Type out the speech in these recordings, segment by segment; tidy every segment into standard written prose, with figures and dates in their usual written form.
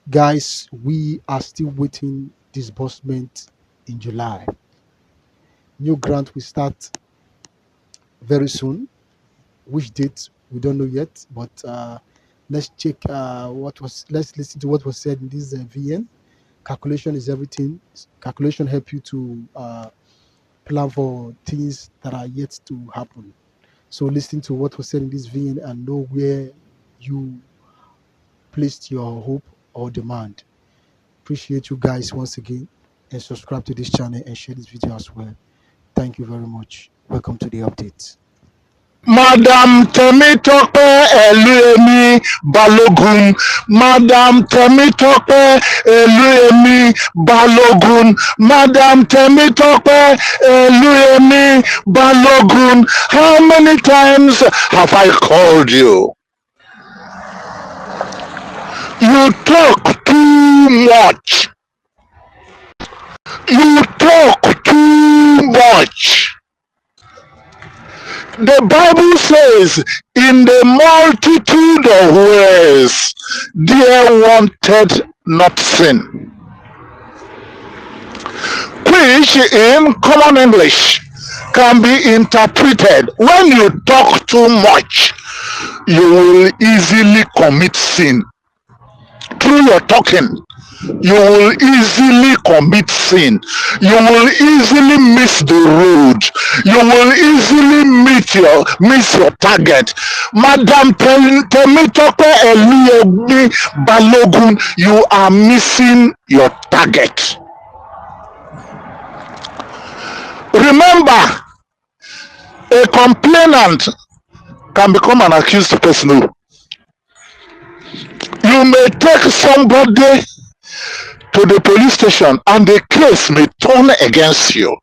Guys, we are still waiting disbursement in July. New grant will start very soon. Which date we don't know yet, but let's check let's listen to what was said in this VN. Calculation is everything. Calculation help you to plan for things that are yet to happen. So listen to what was said in this VN and know where you placed your hope or demand. Appreciate you guys once again, and subscribe to this channel and share this video as well. Thank you very much. Welcome to the update. Madam Temitope Eluyemi Balogun. Madam Temitope Eluyemi Balogun. Madam Temitope Eluyemi Balogun. How many times have I called you? You talk too much. You talk too much. The Bible says, in the multitude of ways, there wanted not sin. Which in common English can be interpreted, when you talk too much, you will easily commit sin. Through your talking, you will easily commit sin. You will easily miss the road. You will easily miss your target. Madam Temitope Eluyemi Balogun, you are missing your target. Remember, a complainant can become an accused person. You may take somebody to the police station and the case may turn against you.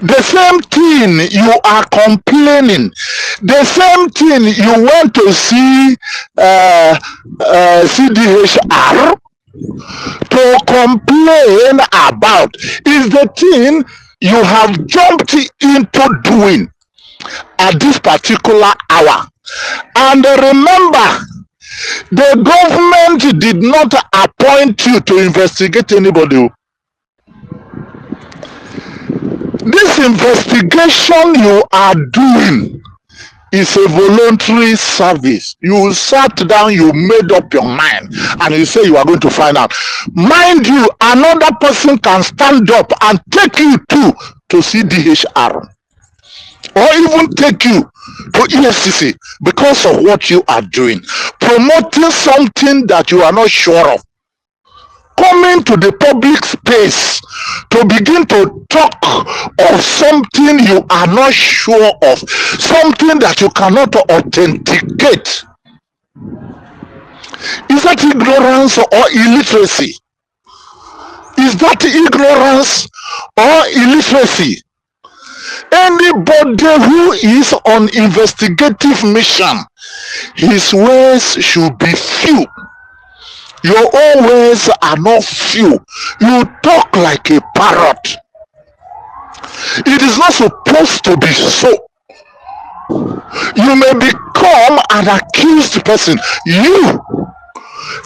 The same thing you are complaining, the same thing you went to see CDHR to complain about is the thing you have jumped into doing at this particular hour. And remember, the government did not appoint you to investigate anybody. This investigation you are doing is a voluntary service. You sat down, you made up your mind, and you say you are going to find out. Mind you, another person can stand up and take you to CDHR, or even take you to EFCC because of what you are doing, promoting something that you are not sure of, coming to the public space to begin to talk of something you are not sure of, something that you cannot authenticate. Is that ignorance or illiteracy? Is that ignorance or illiteracy? Anybody who is on investigative mission, his ways should be few. Your own ways are not few. You talk like a parrot. It is not supposed to be so. You may become an accused person. You,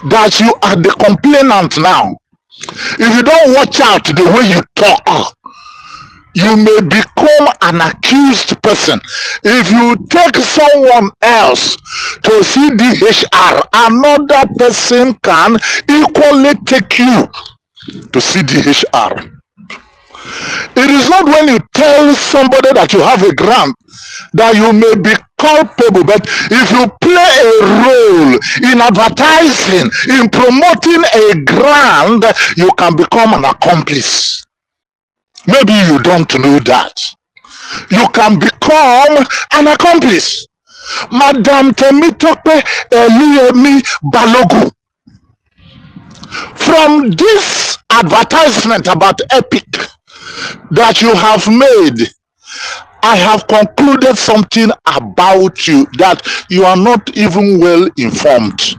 that you are the complainant now. If you don't watch out the way you talk, you may become an accused person. If you take someone else to CDHR, another person can equally take you to CDHR. It is not when you tell somebody that you have a grant that you may be culpable, but if you play a role in advertising, in promoting a grant, you can become an accomplice. Maybe you don't know that. You can become an accomplice. Madam Temitope Eluyemi Balogun, from this advertisement about Epic that you have made, I have concluded something about you, that you are not even well informed.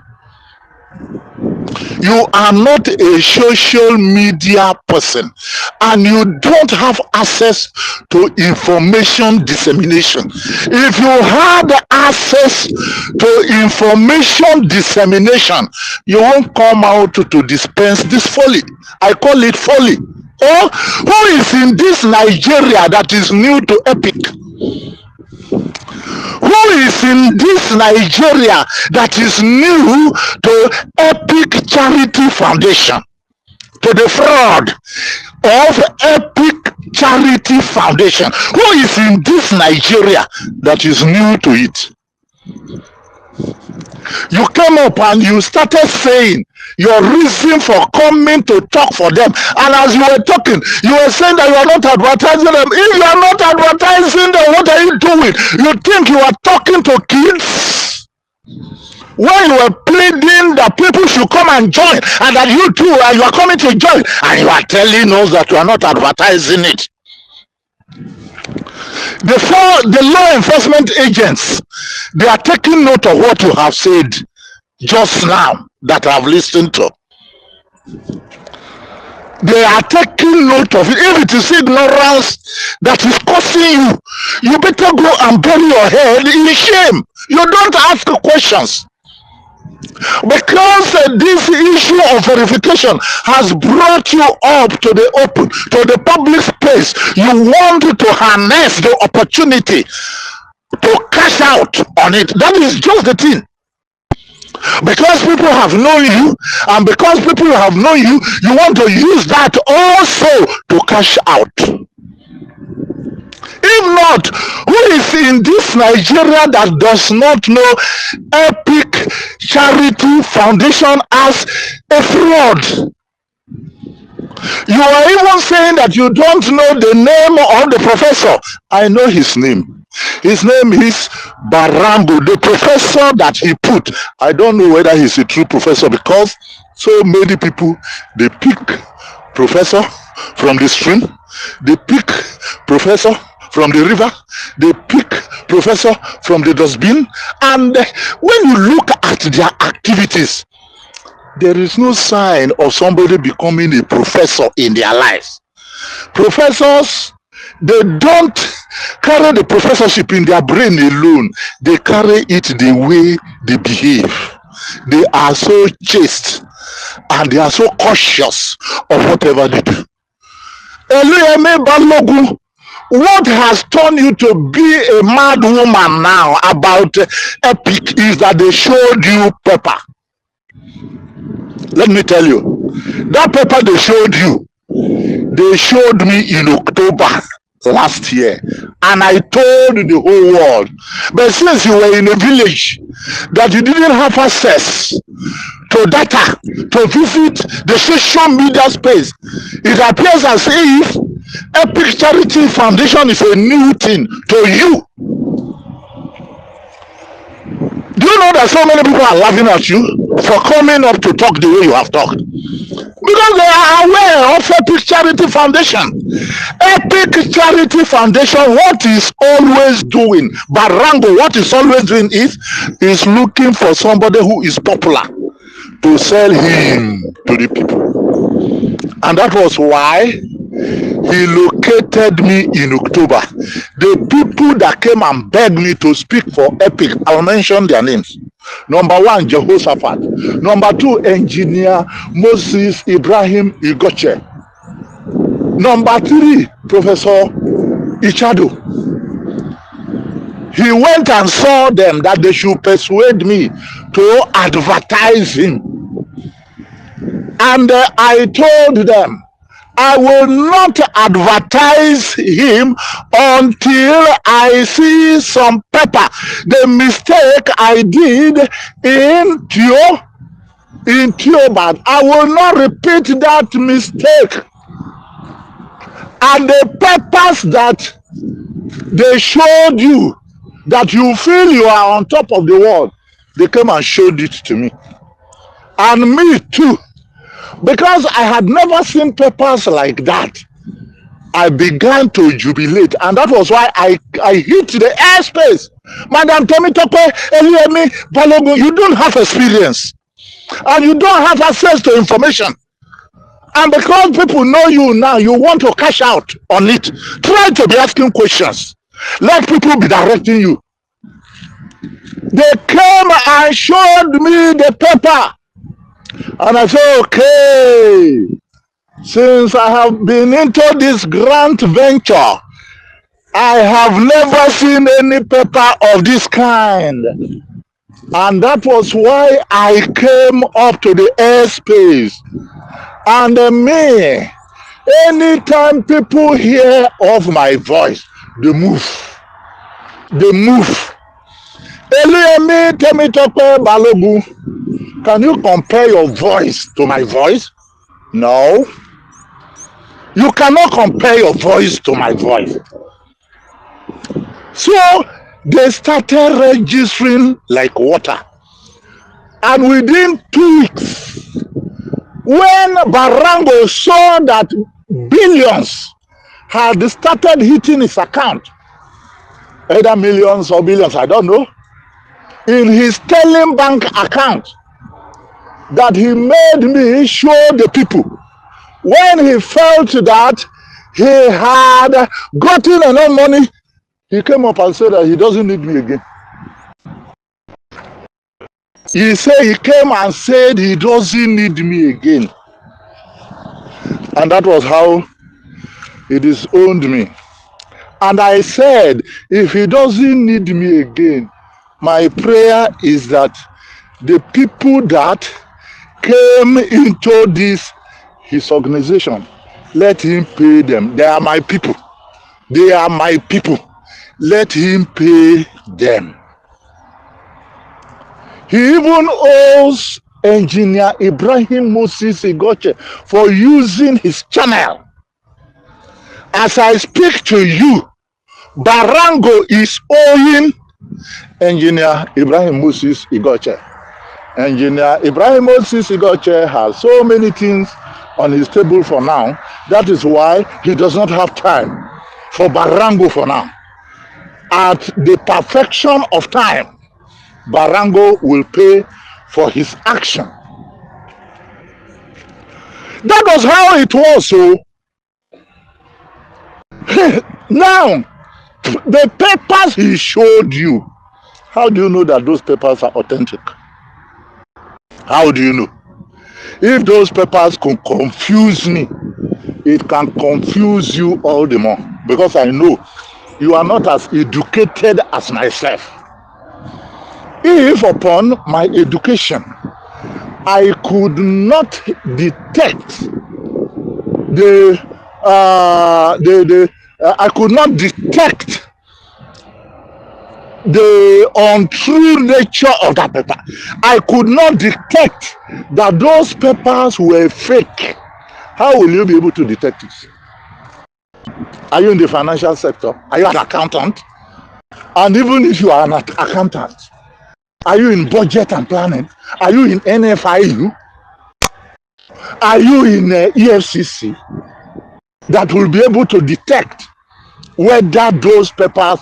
You are not a social media person and you don't have access to information dissemination. If you had access to information dissemination, you won't come out to dispense this folly. I call it folly. Oh, who is in this Nigeria that is new to Epic? Who is in this Nigeria that is new to Epic Charity Foundation? To the fraud of Epic Charity Foundation. Who is in this Nigeria that is new to it? You came up and you started saying your reason for coming to talk for them, and as you were talking, you were saying that you are not advertising them. If you are not advertising them, what are you doing? You think you are talking to kids? When you were pleading that people should come and join, and that you too, you are coming to join, and you are telling us that you are not advertising it. The law enforcement agents, they are taking note of what you have said just now that I have listened to. They are taking note of it. If it is ignorance that is causing you, you better go and bury your head in shame. You don't ask questions. Because this issue of verification has brought you up to the open, to the public space, you want to harness the opportunity to cash out on it. That is just the thing. Because people have known you, and because people have known you, you want to use that also to cash out. If not, who is in this Nigeria that does not know Epic Charity Foundation as a fraud? You are even saying that you don't know the name of the professor. I know his name. His name is Barambo, the professor that he put. I don't know whether he's a true professor, because so many people, they pick professor from the stream, they pick professor from the river, they pick professor from the dustbin, and when you look at their activities, there is no sign of somebody becoming a professor in their lives. Professors, they don't carry the professorship in their brain alone. They carry it the way they behave. They are so chaste and they are so cautious of whatever they do. Eluyemi Balogun, what has turned you to be a mad woman now about Epic is that they showed you paper. Let me tell you, that paper they showed you, they showed me in October last year, and I told the whole world. But since you were in a village that you didn't have access to data to visit the social media space, it appears as if Epic Charity Foundation is a new thing to you. Do you know that so many people are laughing at you for coming up to talk the way you have talked? Because they are aware of Epic Charity Foundation. Epic Charity Foundation, what is always doing, Barango, what is always doing is looking for somebody who is popular to sell him to the people. And that was why he located me in October. The people that came and begged me to speak for Epic, I'll mention their names. Number one, Jehoshaphat. Number two, Engineer Moses Ibrahim Igoche. Number three, Professor Ichado. He went and saw them that they should persuade me to advertise him. And I told them, I will not advertise him until I see some paper. The mistake I did in Theobarth, I will not repeat that mistake. And the papers that they showed you, that you feel you are on top of the world, they came and showed it to me. And me too. Because I had never seen papers like that, I began to jubilate, and that was why I hit the airspace. Madam Temitope, Eluyemi Balogun, you don't have experience, and you don't have access to information. And because people know you now, you want to cash out on it. Try to be asking questions. Let people be directing you. They came and showed me the paper. And I said, okay, since I have been into this grant venture, I have never seen any paper of this kind. And that was why I came up to the airspace. And me, anytime people hear of my voice, they move. They move. Eluyemi Temitope Balogun, can you compare your voice to my voice? No. You cannot compare your voice to my voice. So they started registering like water. And within 2 weeks, when Barango saw that billions had started hitting his account, either millions or billions, I don't know, in his Sterling Bank account, that he made me show the people. When he felt that he had gotten enough money, he came up and said that he doesn't need me again. He said he came and said he doesn't need me again. And that was how he disowned me. And I said, if he doesn't need me again, my prayer is that the people that came into his organization, let him pay them. They are my people. They are my people. Let him pay them. He even owes Engineer Ibrahim Moses Igoche for using his channel. As I speak to you, Barango is owing Engineer Ibrahim Moses Igoche. Engineer Ibrahim Moses Igoche has so many things on his table for now. That is why he does not have time for Barango for now. At the perfection of time, Barango will pay for his action. That was how it was. So now, the papers he showed you, how do you know that those papers are authentic? How do you know? If those papers can confuse me, it can confuse you all the more, because I know you are not as educated as myself. If upon my education I could not detect I could not detect the untrue nature of that paper, I could not detect that those papers were fake, how will you be able to detect it? Are you in the financial sector? Are you an accountant? And even if you are an accountant, are you in budget and planning? Are you in NFIU? Are you in EFCC? That will be able to detect whether those papers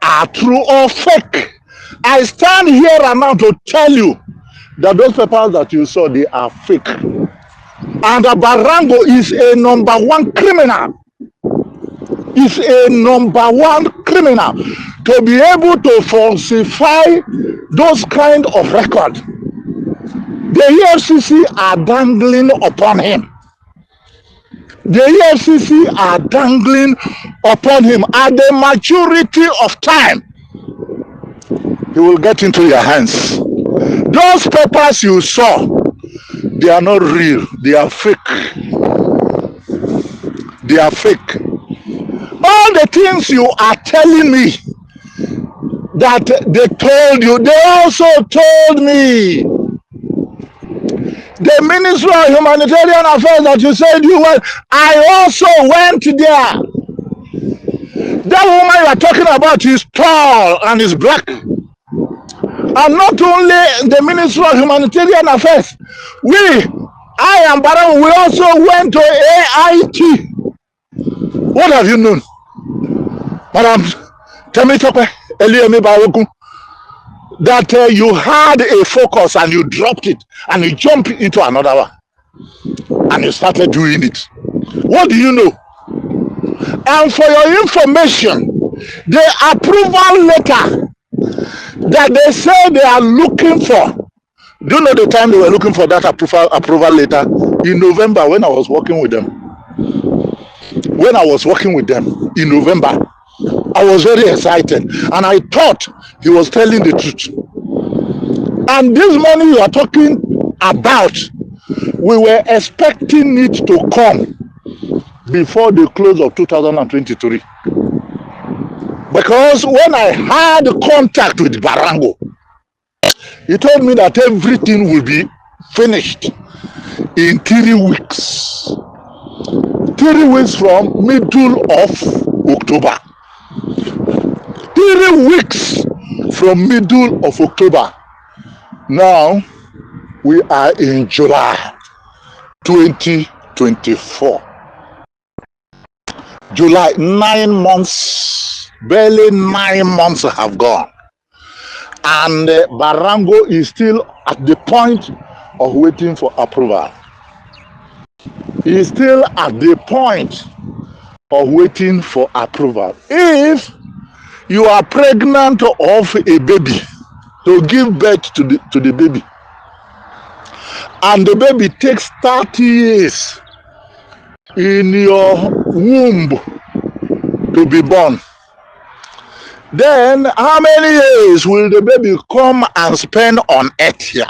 are true or fake. I stand here and now to tell you that those papers that you saw, they are fake. And Barango is a #1 criminal. Is a #1 criminal to be able to falsify those kind of records. The EFCC are dangling upon him. The EFCC are dangling upon him. At the maturity of time, he will get into your hands. Those papers you saw, they are not real. They are fake. They are fake. All the things you are telling me that they told you, they also told me. The Ministry of Humanitarian Affairs that you said you went, I also went there. That woman you are talking about is tall and is black. And not only the Ministry of Humanitarian Affairs, I and Baran, we also went to AIT. What have you known? Madam Temitope, Eluyemi Balogun, that you had a focus and you dropped it and you jumped into another one. and you started doing it. What do you know? And for your information, the approval letter that they say they are looking for, do you know the time they were looking for that approval letter? In November, when I was working with them. When I was working with them in November, I was very excited, and I thought he was telling the truth. And this money you are talking about, we were expecting it to come before the close of 2023. Because when I had contact with Barango, he told me that everything will be finished in 3 weeks. 3 weeks from middle of October. 3 weeks from middle of October. Now we are in July 2024. July, 9 months, barely 9 months have gone. And Barango is still at the point of waiting for approval. He is still at the point of waiting for approval. If you are pregnant of a baby, to give birth to the baby, and the baby takes 30 years in your womb to be born, then how many years will the baby come and spend on earth here?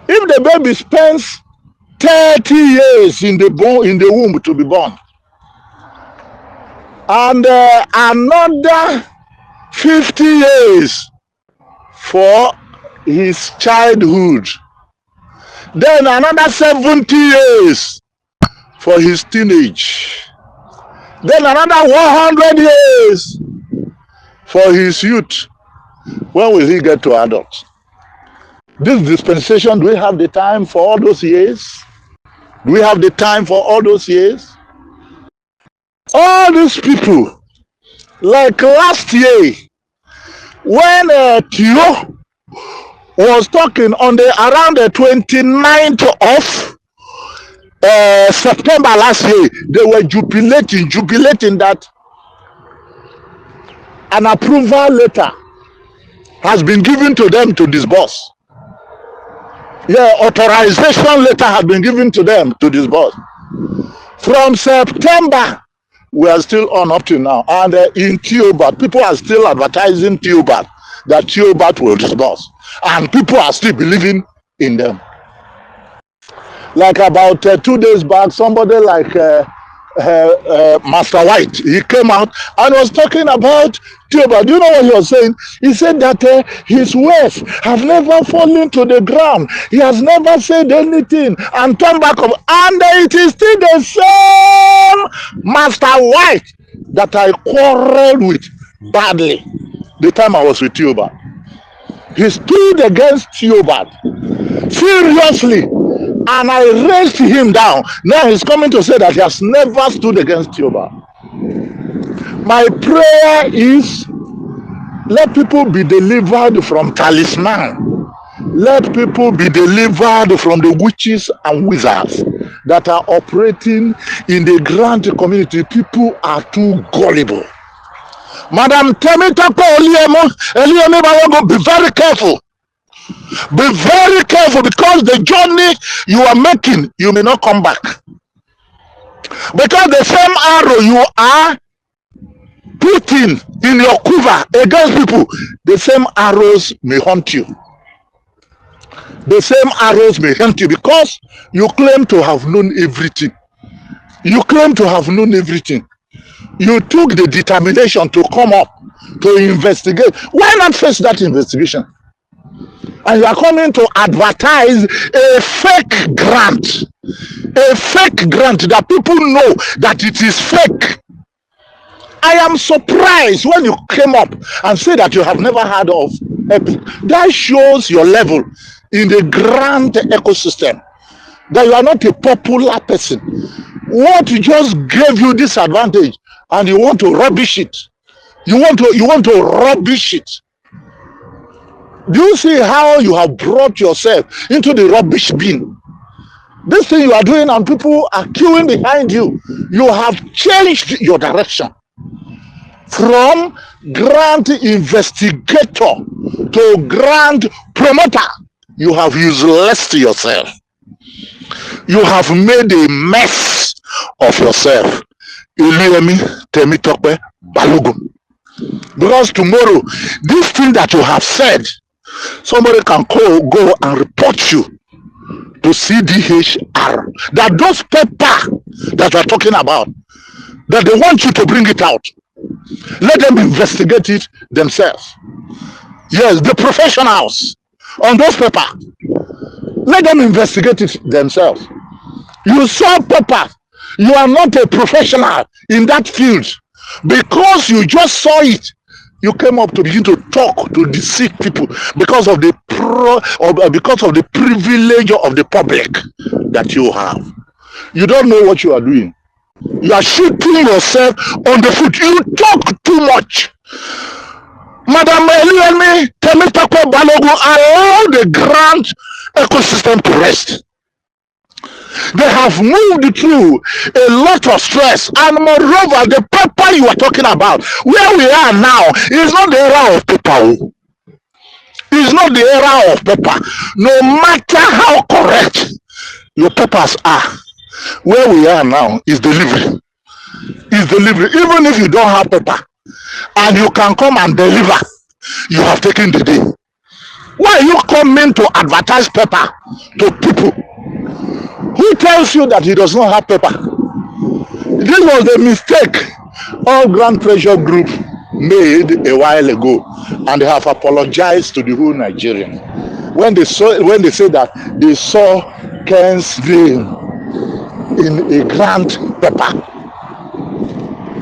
If the baby spends 30 years in the womb to be born, and another 50 years for his childhood, then another 70 years for his teenage, then another 100 years for his youth. When will he get to adult? This dispensation, do we have the time for all those years? Do we have the time for all those years? All these people, like last year, when Theo was talking on around the 29th of September last year, they were jubilating that an approval letter has been given to them to disburse. Yeah, authorization letter has been given to them to disburse. From September, we are still on up to now. And in Theobarth, people are still advertising Theobarth, that Theobarth will disburse. And people are still believing in them. Like about 2 days back, somebody like Master White, he came out and was talking about Theobarth. Do you know what he was saying? He said that his words have never fallen to the ground. He has never said anything and turned back up. And it is still the same Master White that I quarreled with badly the time I was with Theobarth. He stood against Theobarth seriously, and I raised him down. Now he's coming to say that he has never stood against Theobarth. My prayer is, let people be delivered from talisman. Let people be delivered from the witches and wizards that are operating in the grand community. People are too gullible. Madam Temitope, be very careful. Be very careful, because the journey you are making, you may not come back. Because the same arrow you are putting in your quiver against people, the same arrows may haunt you. The same arrows may haunt you, because you claim to have known everything. You claim to have known everything. You took the determination to come up to investigate. Why not face that investigation? And you are coming to advertise a fake grant. A fake grant that people know that it is fake. I am surprised when you came up and say that you have never heard of Epic. That shows your level in the grant ecosystem, that you are not a popular person. What just gave you this advantage, and you want to rubbish it? You want to rubbish it. Do you see how you have brought yourself into the rubbish bin? This thing you are doing and people are queuing behind you, you have changed your direction from grand investigator to grand promoter. You have useless yourself. You have made a mess of yourself. Eluyemi Temitope Balogun. Because tomorrow, this thing that you have said, somebody can go and report you to CDHR. That those paper that you are talking about, that they want you to bring it out. Let them investigate it themselves. Yes, the professionals on those paper. Let them investigate it themselves. You saw paper. You are not a professional in that field. Because you just saw it, you came up to begin to talk, to deceive people because of the privilege of the public that you have. You don't know what you are doing. You are shooting yourself on the foot. You talk too much. Madam Eluyemi Temitope Balogun, allow the grand ecosystem to rest. They have moved through a lot of stress, and moreover, the paper you are talking about, where we are now, is not the era of paper. It's not the era of paper. No matter how correct your papers are, where we are now is delivery. Is delivery. Even if you don't have paper and you can come and deliver, you have taken the day. Why are you coming to advertise paper to people? Who tells you that he does not have paper? This was the mistake all Grand Pressure Group made a while ago, and they have apologized to the whole Nigerian when they said that they saw Ken's name in a grant paper,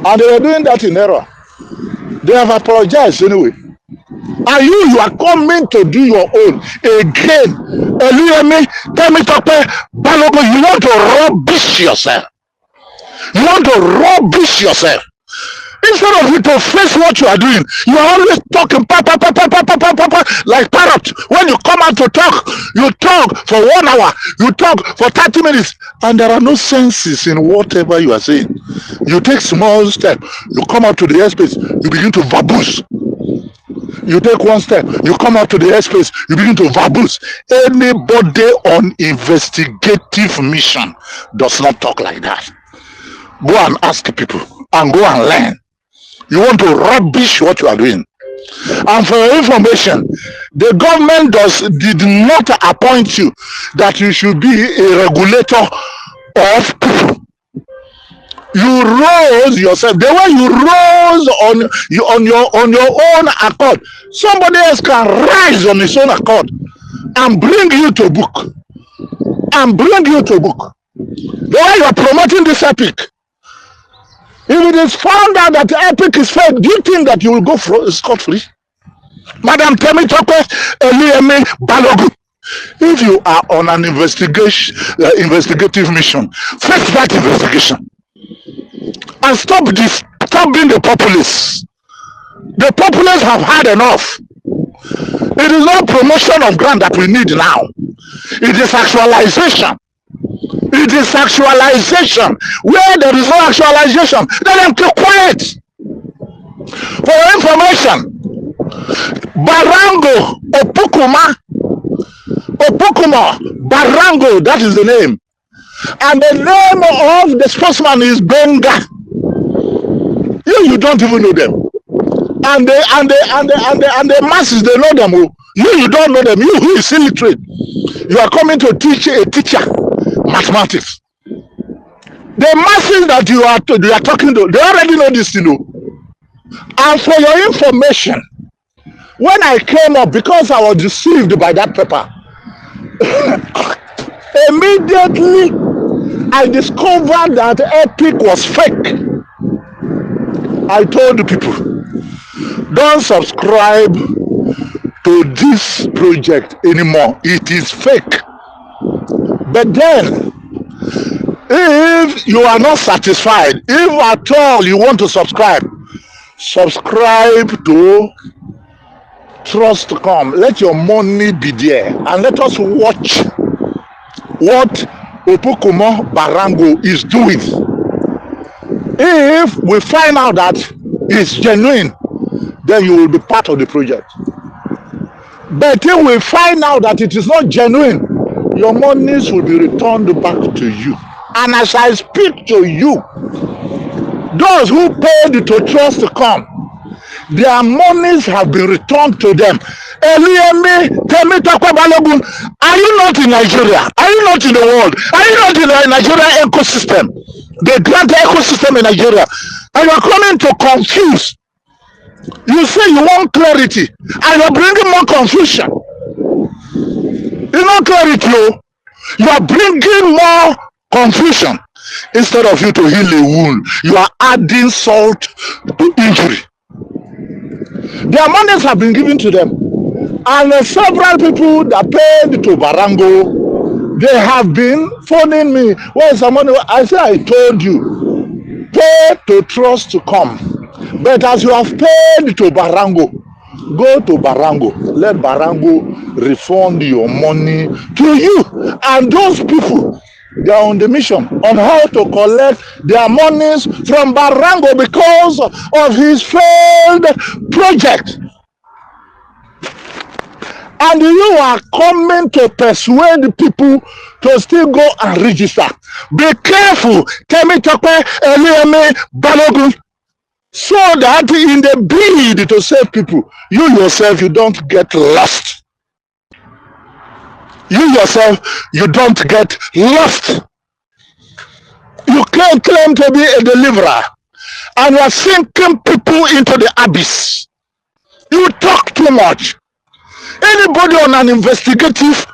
and they were doing that in error. They have apologized anyway. And you are coming to do your own again. Eluyemi Temitope Balogun, you want to rubbish yourself. You want to rubbish yourself. Instead of you to face what you are doing, you are always talking like parrot. When you come out to talk, you talk for 1 hour, you talk for 30 minutes, and there are no senses in whatever you are saying. You take small step, you come out to the airspace, you begin to verbose. You take one step, you come out to the airspace, you begin to verbose. Anybody on investigative mission does not talk like that. Go and ask people and go and learn. You want to rubbish what you are doing. And for your information, the government did not appoint you that you should be a regulator of people. You rose yourself. The way you rose on your own accord, somebody else can rise on his own accord and bring you to book. And bring you to book. The way you are promoting this epic. If it is found out that the epic is fake, do you think that you will go scot-free? Madam Temitope Eluyemi Balogun, if you are on an investigative mission, face that investigation. And stop being the populists. The populists have had enough. It is not promotion of grant that we need now. It is actualization. It is actualization. Where there is no actualization, let them keep quiet. For your information, Barango Opukuma Barango, that is the name. And the name of the spokesman is Benga. You don't even know them. And the masses, they know them. You don't know them. You who is illiterate. You are coming to teach a teacher mathematics. The masses that you are talking to, they already know this, And for your information, when I came up, because I was deceived by that paper, immediately I discovered that epic was fake. I told the people, don't subscribe to this project anymore. It is fake. But then, if you are not satisfied, if at all you want to subscribe to Trust.com. Let your money be there, and let us watch what Opokumo Barango is doing. If we find out that it's genuine, then you will be part of the project. But if we find out that it is not genuine, your monies will be returned back to you. And as I speak to you, those who paid to trust to come, their monies have been returned to them. Eliyemi, Temitope Balogun, are you not in Nigeria? Are you not in the world? Are you not in the Nigerian ecosystem? The grant ecosystem in Nigeria. And you are coming to confuse. You say you want clarity, and you're bringing more confusion. It's not clarity, you are bringing more confusion. Instead of you to heal a wound, you are adding salt to injury. Their monies have been given to them, and several people that paid to Barango, they have been phoning me. Where's the money? I say, I told you, pay to trust to come. But as you have paid to Barango, go to Barango. Let Barango refund your money to you. And those people, they are on the mission on how to collect their monies from Barango because of his failed project. And you are coming to persuade people to still go and register. Be careful, Temitope, Eliyemi, Balogun, so that in the bid to save people, you yourself, you don't get lost. You yourself, you don't get lost. You can't claim to be a deliverer, and you are sinking people into the abyss. You talk too much. Anybody on an investigative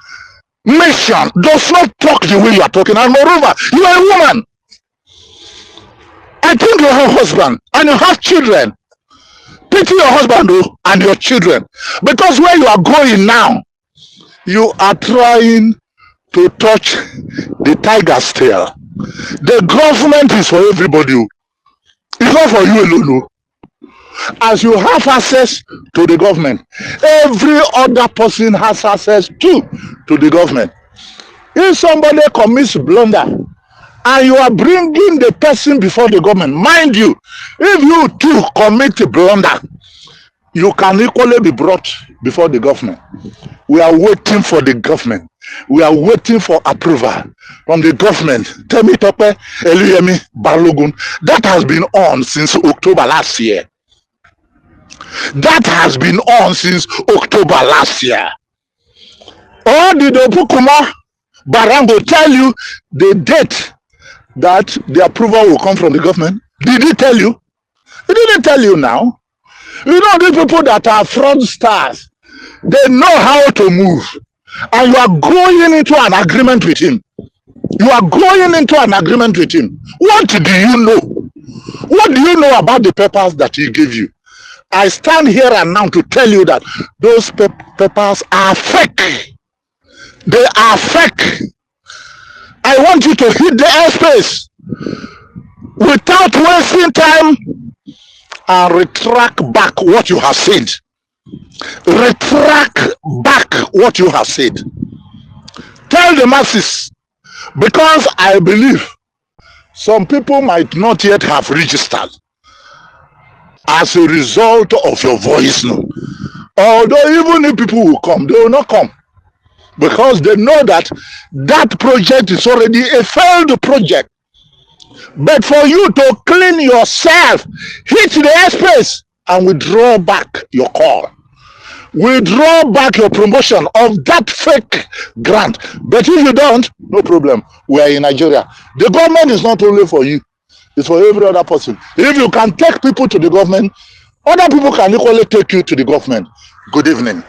mission does not talk the way you are talking. And moreover, you are a woman. I think you have a husband and you have children. Pity your husband and your children. Because where you are going now, you are trying to touch the tiger's tail. The government is for everybody. It's not for you alone. As you have access to the government, every other person has access to the government. If somebody commits blunder and you are bringing the person before the government, mind you, if you too commit a blunder, you can equally be brought before the government. We are waiting for the government. We are waiting for approval from the government. Temitope, Eliyemi, Balogun. That has been on since October last year. That has been on since October last year. Or did Opokumo Barango tell you the date that the approval will come from the government? Did he tell you? He didn't tell you now. You know, these people that are fraudsters, they know how to move. And you are going into an agreement with him. You are going into an agreement with him. What do you know? What do you know about the papers that he gave you? I stand here and now to tell you that those papers are fake. They are fake. I want you to hit the airspace without wasting time and retract back what you have said. Retract back what you have said. Tell the masses, because I believe some people might not yet have registered as a result of your voice now. Although even if people will come, they will not come, because they know that that project is already a failed project. But for you to clean yourself, hit the airspace and withdraw back your call. Withdraw back your promotion of that fake grant. But if you don't, no problem. We are in Nigeria. The government is not only for you, it's for every other person. If you can take people to the government, other people can equally take you to the government. Good evening.